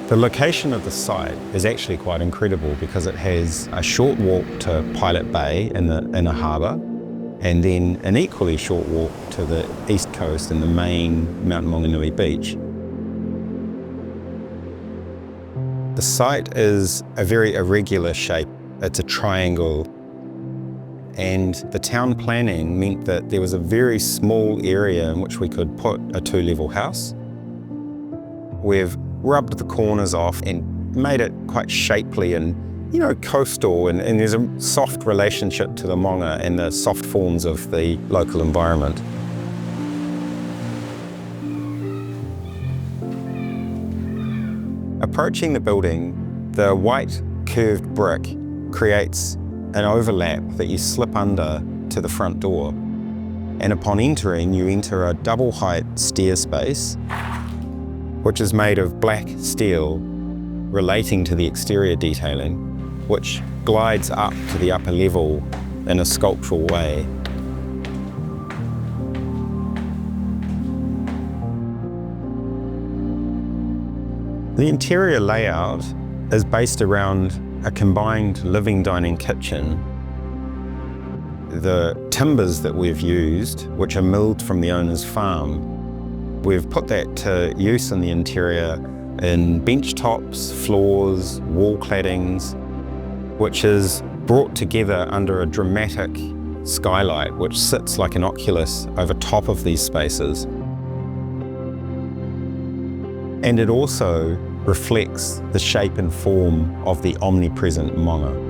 The location of the site is actually quite incredible because it has a short walk to Pilot Bay in the inner harbour, and then an equally short walk to the east coast and the main Mount Maunganui beach. The site is a very irregular shape. It's a triangle, and the town planning meant that there was a very small area in which we could put a 2-level house. We've rubbed the corners off and made it quite shapely and, coastal, and there's a soft relationship to the Maunga and the soft forms of the local environment. Approaching the building, the white curved brick creates an overlap that you slip under to the front door. And upon entering, you enter a double height stair space, which is made of black steel relating to the exterior detailing, which glides up to the upper level in a sculptural way. The interior layout is based around a combined living dining kitchen. The timbers that we've used, which are milled from the owner's farm, we've put that to use in the interior in bench tops, floors, wall claddings, which is brought together under a dramatic skylight which sits like an oculus over top of these spaces. And it also reflects the shape and form of the omnipresent Maunga.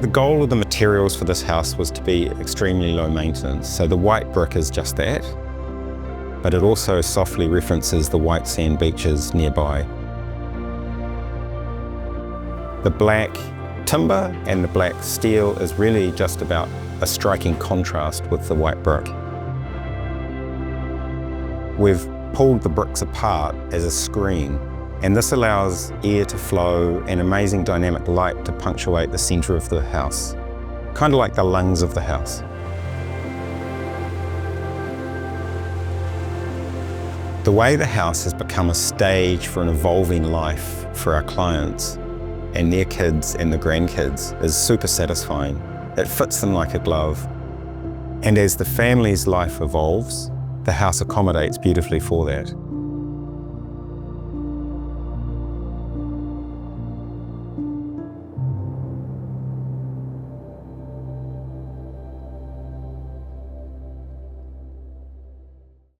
The goal of the materials for this house was to be extremely low maintenance, so the white brick is just that, but it also softly references the white sand beaches nearby. The black timber and the black steel is really just about a striking contrast with the white brick. We've pulled the bricks apart as a screen, and this allows air to flow and amazing dynamic light to punctuate the centre of the house, kind of like the lungs of the house. The way the house has become a stage for an evolving life for our clients and their kids and the grandkids is super satisfying. It fits them like a glove. And as the family's life evolves, the house accommodates beautifully for that.